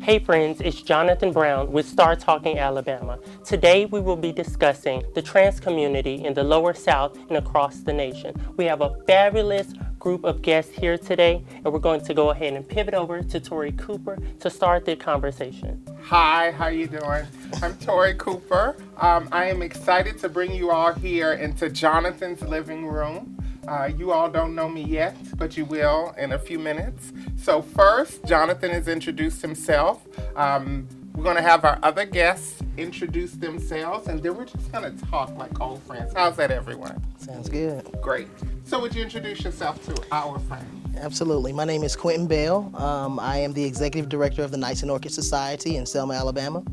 Hey friends, it's Jonathan Brown with Star Talking Alabama. Today we will be discussing the trans community in the Lower South and across the nation. We have a fabulous group of guests here today, and we're going to go ahead and pivot over to Tori Cooper to start the conversation. Hi, how you doing? I'm Tori Cooper. I am excited to bring you all here into Jonathan's living room. You all don't know me yet, but you will in a few minutes. So first, Jonathan has introduced himself. We're going to have our other guests introduce themselves, and then we're just going to talk like old friends. How's that, everyone? Sounds good. Great. So would you introduce yourself to our friends? Absolutely. My name is Quentin Bell. I am the Executive Director of the Knights and Orchids Society in Selma, Alabama.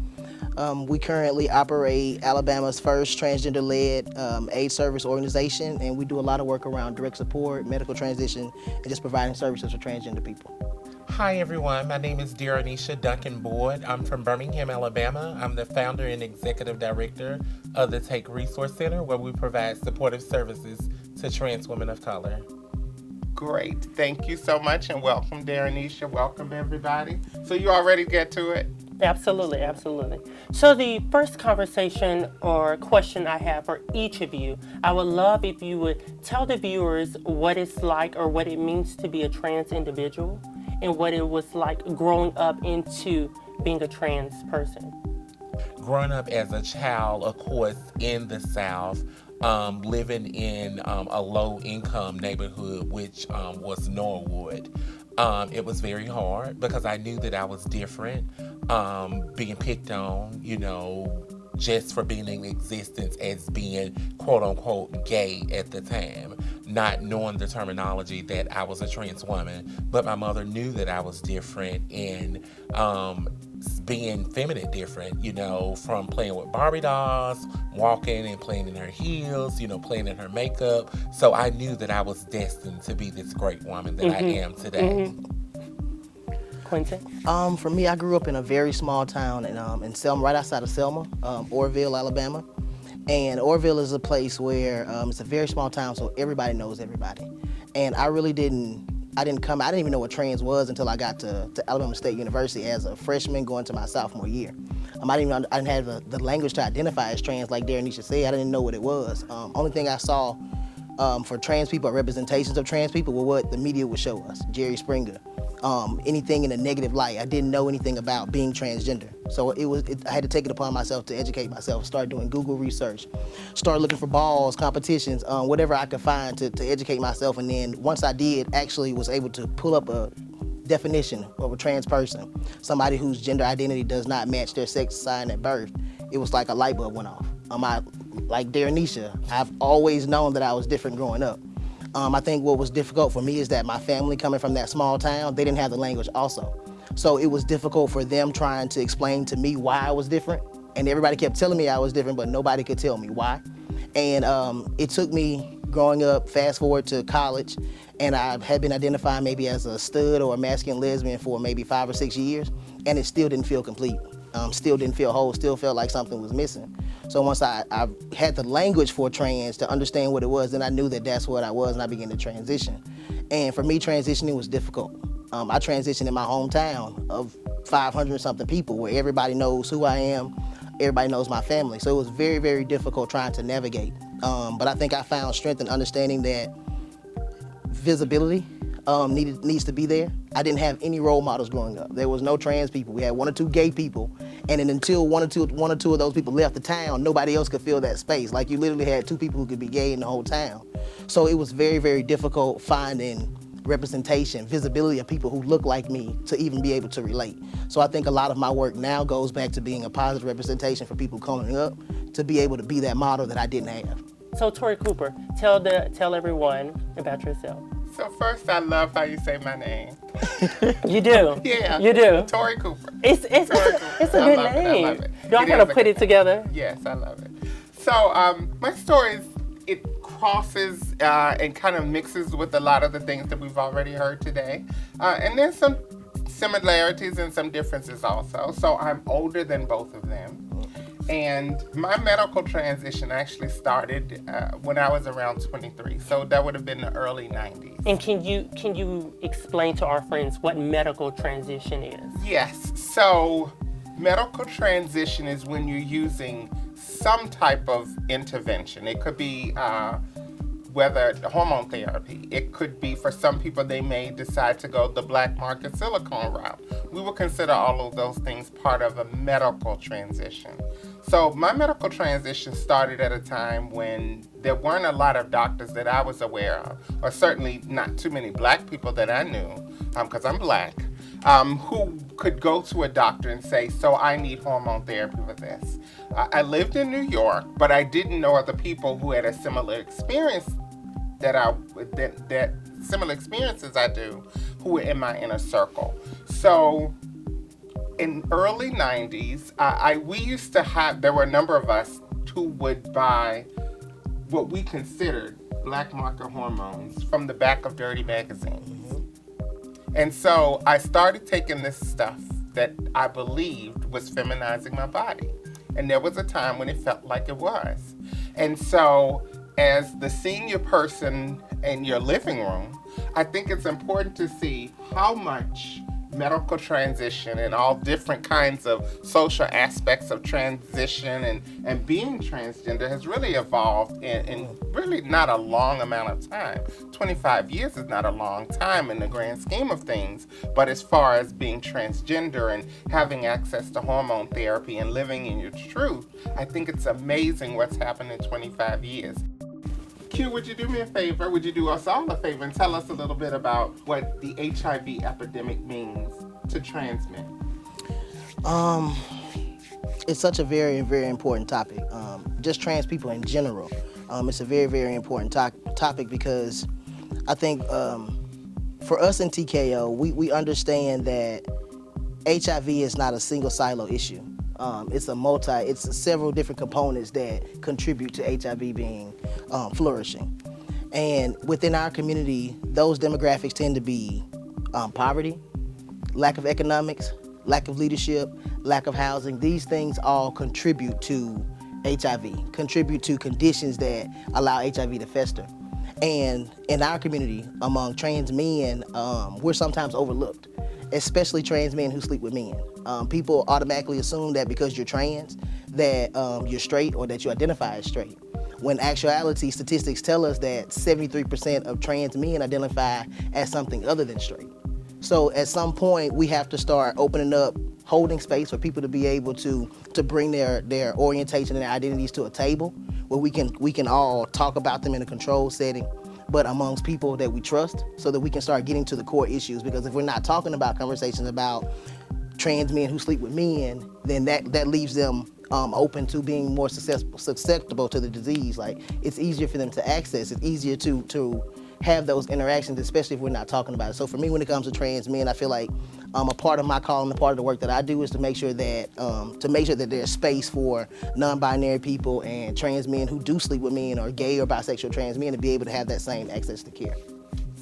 We currently operate Alabama's first transgender-led aid service organization, and we do a lot of work around direct support, medical transition, and just providing services for transgender people. Hi everyone, my name is Dearanisha Duncan Boyd. I'm from Birmingham, Alabama. I'm the founder and executive director of the Take Resource Center, where we provide supportive services to trans women of color. Great. Thank you so much, and welcome, Dearanisha. Welcome, everybody. So you all ready to get to it? Absolutely, absolutely. So the first conversation or question I have for each of you, I would love if you would tell the viewers what it's like or what it means to be a trans individual and what it was like growing up into being a trans person. Growing up as a child, of course, in the South, living in a low-income neighborhood, which was Norwood. It was very hard because I knew that I was different, being picked on, just for being in existence as being quote-unquote gay at the time, not knowing the terminology that I was a trans woman. But my mother knew that I was different and being feminine different, from playing with Barbie dolls, walking and playing in her heels, playing in her makeup. So I knew that I was destined to be this great woman that I am today. Quentin? For me, I grew up in a very small town in Selma, right outside of Selma, Orrville, Alabama. And Orrville is a place where it's a very small town, so everybody knows everybody. And I didn't even know what trans was until I got to Alabama State University as a freshman going to my sophomore year. I didn't have the language to identify as trans, like Dearanisha said. I didn't know what it was. Only thing I saw for trans people, or representations of trans people, were what the media would show us. Jerry Springer, anything in a negative light. I didn't know anything about being transgender. So I had to take it upon myself to educate myself, start doing Google research, start looking for balls, competitions, whatever I could find to educate myself. And then once I did, actually was able to pull up a definition of a trans person, somebody whose gender identity does not match their sex sign at birth. It was like a light bulb went off. Like Dearanisha, I've always known that I was different growing up. I think what was difficult for me is that my family, coming from that small town, they didn't have the language also. So it was difficult for them trying to explain to me why I was different. And everybody kept telling me I was different, but nobody could tell me why. And it took me growing up, fast forward to college, and I had been identifying maybe as a stud or a masculine lesbian for maybe 5 or 6 years, and it still didn't feel complete. Still didn't feel whole, still felt like something was missing. So once I had the language for trans to understand what it was, then I knew that that's what I was, and I began to transition. And for me, transitioning was difficult. I transitioned in my hometown of 500-something people, where everybody knows who I am, everybody knows my family. So it was very, very difficult trying to navigate. But I think I found strength in understanding that visibility needs to be there. I didn't have any role models growing up. There was no trans people. We had 1 or 2 gay people, and then until one or two of those people left the town, nobody else could fill that space. Like, you literally had 2 people who could be gay in the whole town. So it was very, very difficult finding representation, visibility of people who look like me to even be able to relate. So I think a lot of my work now goes back to being a positive representation for people coming up, to be able to be that model that I didn't have. So Tori Cooper, tell everyone about yourself. So first, I love how you say my name. You do? Yeah. You do? Tori Cooper. It's a good name. I love it. Do I gotta put it together? Yes, I love it. So my story it crosses and kind of mixes with a lot of the things that we've already heard today. And there's some similarities and some differences also. So I'm older than both of them. And my medical transition actually started when I was around 23. So that would have been the early 90s. And can you explain to our friends what medical transition is? Yes. So medical transition is when you're using some type of intervention. It could be whether hormone therapy. It could be, for some people, they may decide to go the black market silicone route. We would consider all of those things part of a medical transition. So my medical transition started at a time when there weren't a lot of doctors that I was aware of, or certainly not too many black people that I knew, because I'm black, who could go to a doctor and say, so I need hormone therapy for this. I lived in New York, but I didn't know other people who had a similar experience that similar experiences I do, who were in my inner circle. So in early 90s, we used to have, there were a number of us who would buy what we considered black market hormones from the back of dirty magazines. And so I started taking this stuff that I believed was feminizing my body. And there was a time when it felt like it was. And so as the senior person in your living room, I think it's important to see how much medical transition and all different kinds of social aspects of transition and being transgender has really evolved in really not a long amount of time. 25 years is not a long time in the grand scheme of things, but as far as being transgender and having access to hormone therapy and living in your truth, I think it's amazing what's happened in 25 years. Q, would you do me a favor? Would you do us all a favor and tell us a little bit about what the HIV epidemic means to trans men? It's such a very, very important topic. Just trans people in general. It's a very, very important topic because I think for us in TKO, we understand that HIV is not a single silo issue. It's several different components that contribute to HIV being flourishing. And within our community, those demographics tend to be poverty, lack of economics, lack of leadership, lack of housing. These things all contribute to HIV, contribute to conditions that allow HIV to fester. And in our community, among trans men, we're sometimes overlooked, especially trans men who sleep with men. People automatically assume that because you're trans, that you're straight or that you identify as straight. When actuality, statistics tell us that 73% of trans men identify as something other than straight. So at some point, we have to start opening up, holding space for people to be able to bring their orientation and their identities to a table where we can all talk about them in a controlled setting, but amongst people that we trust, so that we can start getting to the core issues. Because if we're not talking about conversations about trans men who sleep with men, then that leaves them open to being more susceptible to the disease. Like, it's easier for them to access. It's easier to have those interactions, especially if we're not talking about it. So for me, when it comes to trans men, I feel like a part of my calling, a part of the work that I do is to make sure that there's space for non-binary people and trans men who do sleep with men, or gay or bisexual trans men, to be able to have that same access to care.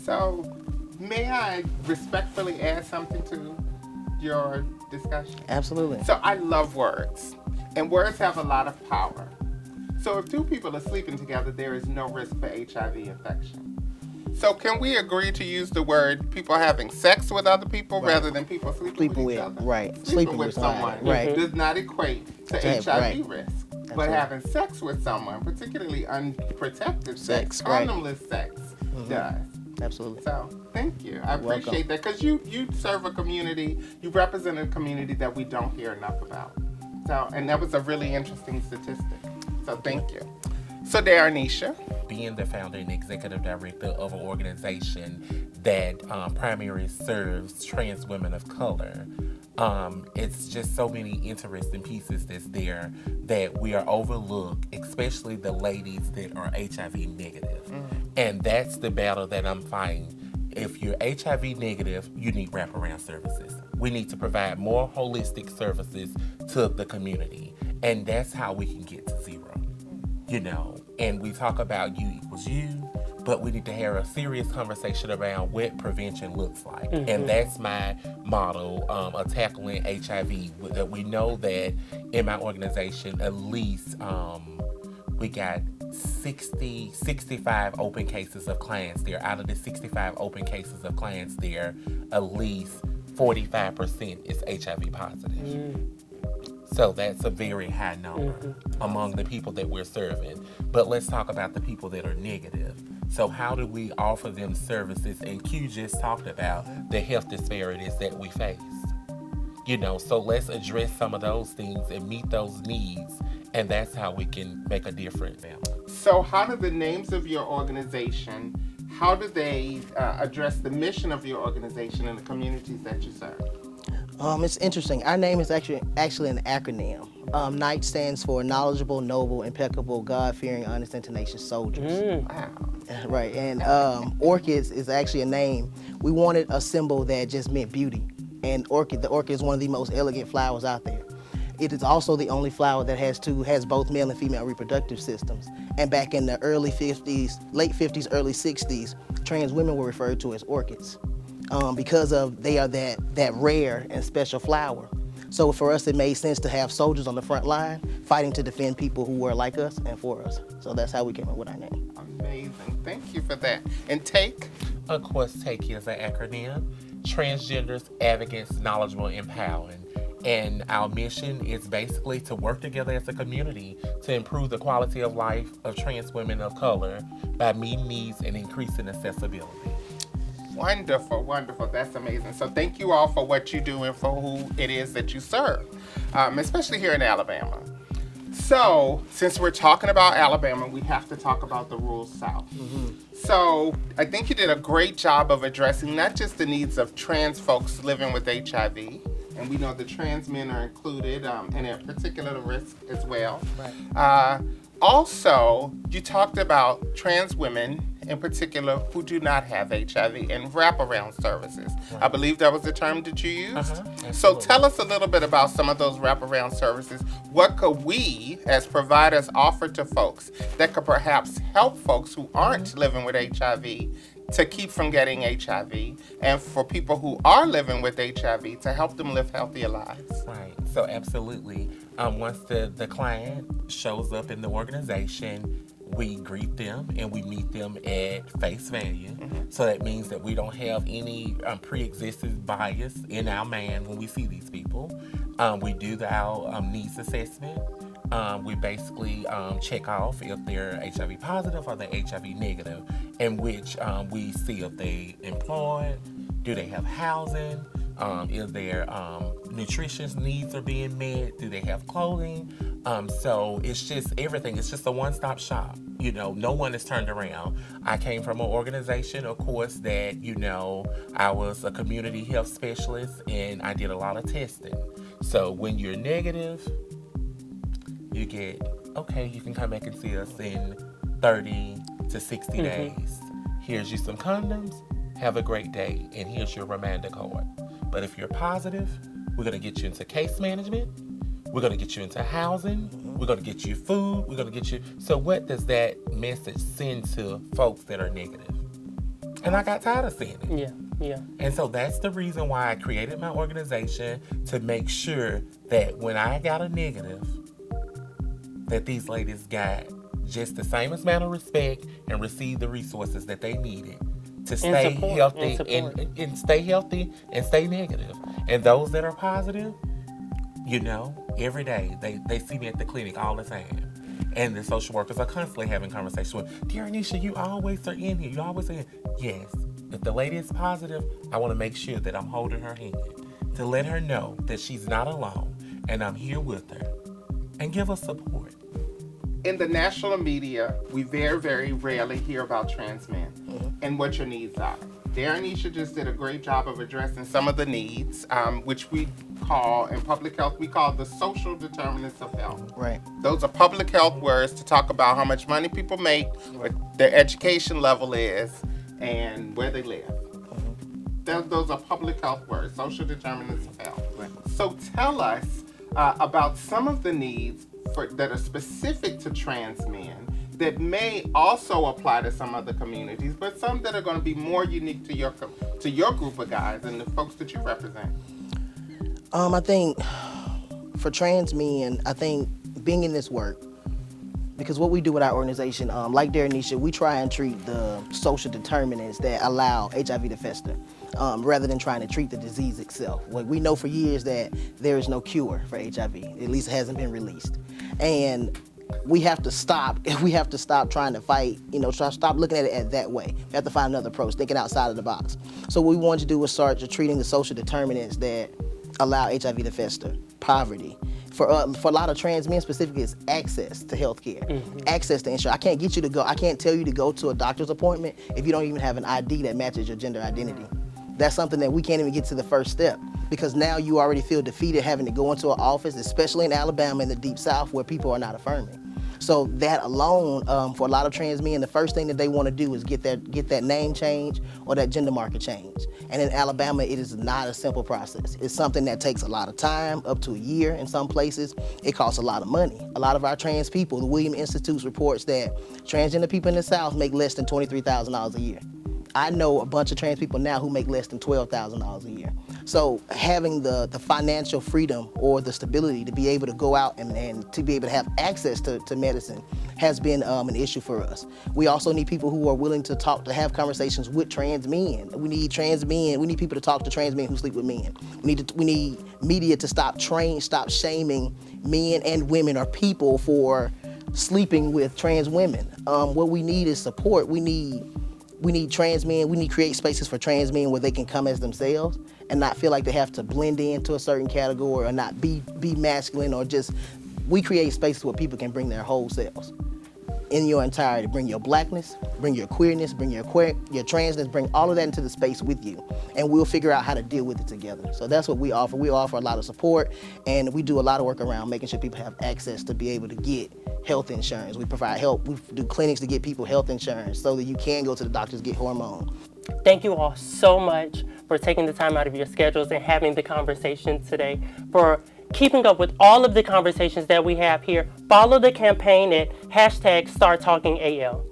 So may I respectfully add something to your discussion? Absolutely. So I love words, and words have a lot of power. So if two people are sleeping together, there is no risk for HIV infection. So can we agree to use the word people having sex with other people rather than people sleeping with each other? Right. Sleeping with someone does not equate to HIV risk. Absolutely. But having sex with someone, particularly unprotected sex, condomless sex, does. Absolutely. So thank you. I appreciate that, because you serve a community, you represent a community that we don't hear enough about. So, and that was a really interesting statistic. So thank you. So Darnisha, being the founder and executive director of an organization that primarily serves trans women of color, it's just so many interesting pieces that's there that we are overlooked, especially the ladies that are HIV negative. And that's the battle that I'm fighting. If you're HIV negative, you need wraparound services. We need to provide more holistic services to the community. And that's how we can get to zero. And we talk about you equals you, but we need to have a serious conversation around what prevention looks like. And that's my model of tackling HIV. That we know that in my organization, at least we got 65 open cases of clients there. Out of the 65 open cases of clients there, at least 45% is HIV positive. So that's a very high number among the people that we're serving. But let's talk about the people that are negative. So how do we offer them services? And Q just talked about the health disparities that we face. So let's address some of those things and meet those needs. And that's how we can make a difference. So how do the names of your organization, how do they address the mission of your organization and the communities that you serve? It's interesting. Our name is actually an acronym. KNIGHT stands for Knowledgeable, Noble, Impeccable, God-fearing, Honest, and Tenacious Soldiers. Wow. Right, and orchids is actually a name. We wanted a symbol that just meant beauty. And the orchid is one of the most elegant flowers out there. It is also the only flower that has both male and female reproductive systems. And back in the early 50s, late 50s, early 60s, trans women were referred to as orchids because they are that rare and special flower. So for us, it made sense to have soldiers on the front line fighting to defend people who were like us and for us. So that's how we came up with our name. Amazing. Thank you for that. And TAKE? Of course, TAKE is an acronym. Transgenders, Advocates, Knowledgeable, Empowering. And our mission is basically to work together as a community to improve the quality of life of trans women of color by meeting needs and increasing accessibility. Wonderful, wonderful. That's amazing. So thank you all for what you do and for who it is that you serve, especially here in Alabama. So since we're talking about Alabama, we have to talk about the rural South. So I think you did a great job of addressing not just the needs of trans folks living with HIV, and we know the trans men are included and at particular risk as well. Right. Also, you talked about trans women in particular who do not have HIV and wraparound services. Right. I believe that was the term that you used. So tell us a little bit about some of those wraparound services. What could we as providers offer to folks that could perhaps help folks who aren't living with HIV to keep from getting HIV, and for people who are living with HIV to help them live healthier lives? Right. So absolutely. Once the client shows up in the organization, we greet them and we meet them at face value. So that means that we don't have any pre-existing bias in our mind when we see these people. We do our needs assessment. We basically check off if they're HIV positive or they're HIV negative, in which we see if they employed, do they have housing, if their nutrition needs are being met, do they have clothing. So it's just everything. It's just a one-stop shop. No one is turned around. I came from an organization, of course, that, I was a community health specialist and I did a lot of testing. So when you're negative, you get, okay, you can come back and see us in 30 to 60 days. Here's you some condoms. Have a great day. And here's your reminder card. But if you're positive, we're going to get you into case management. We're going to get you into housing. We're going to get you food. We're going to get you. So what does that message send to folks that are negative? And I got tired of seeing it. Yeah. And so that's the reason why I created my organization, to make sure that when I got a negative, that these ladies got just the same amount of respect and received the resources that they needed to stay healthy and stay healthy and stay negative. And those that are positive, every day they see me at the clinic all the time. And the social workers are constantly having conversations with, "Dear Anisha, you always are in here. You always are in." Yes. If the lady is positive, I want to make sure that I'm holding her hand to let her know that she's not alone and I'm here with her and give her support. In the national media, we very, very rarely hear about trans men and what your needs are. Anisha just did a great job of addressing some of the needs, which we call, in public health, we call the social determinants of health. Right. Those are public health words to talk about how much money people make, what their education level is, and where they live. Those are public health words, social determinants of health. Right. So tell us about some of the needs that are specific to trans men that may also apply to some other communities, but some that are going to be more unique to your group of guys and the folks that you represent? I think for trans men, I think being in this work, because what we do with our organization, like Darrenisha, we try and treat the social determinants that allow HIV to fester, rather than trying to treat the disease itself. Like, we know for years that there is no cure for HIV, at least it hasn't been released. And we have to stop trying to fight, stop looking at it that way. We have to find another approach, thinking outside of the box. So what we wanted to do was start treating the social determinants that allow HIV to fester. Poverty. For a lot of trans men specifically, it's access to health care, access to insurance. I can't tell you to go to a doctor's appointment if you don't even have an ID that matches your gender identity. That's something that we can't even get to the first step, because now you already feel defeated having to go into an office, especially in Alabama in the Deep South where people are not affirming. So that alone, for a lot of trans men, the first thing that they want to do is get that name change or that gender marker change. And in Alabama, it is not a simple process. It's something that takes a lot of time, up to a year in some places. It costs a lot of money. A lot of our trans people, the William Institute reports that transgender people in the South make less than $23,000 a year. I know a bunch of trans people now who make less than $12,000 a year. So having the financial freedom or the stability to be able to go out and to be able to have access to medicine has been an issue for us. We also need people who are willing to have conversations with trans men. We need trans men. We need people to talk to trans men who sleep with men. We need media to stop shaming men and women or people for sleeping with trans women. What we need is support. We need trans men. We need to create spaces for trans men where they can come as themselves and not feel like they have to blend into a certain category or not be masculine, or just, we create spaces where people can bring their whole selves in your entirety. Bring your blackness, bring your queerness, bring your transness, bring all of that into the space with you, and we'll figure out how to deal with it together. So that's what we offer. We offer a lot of support, and we do a lot of work around making sure people have access to be able to get health insurance. We provide help. We do clinics to get people health insurance so that you can go to the doctors, get hormones. Thank you all so much for taking the time out of your schedules and having the conversation today, for keeping up with all of the conversations that we have here. Follow the campaign at #StartTalkingAL.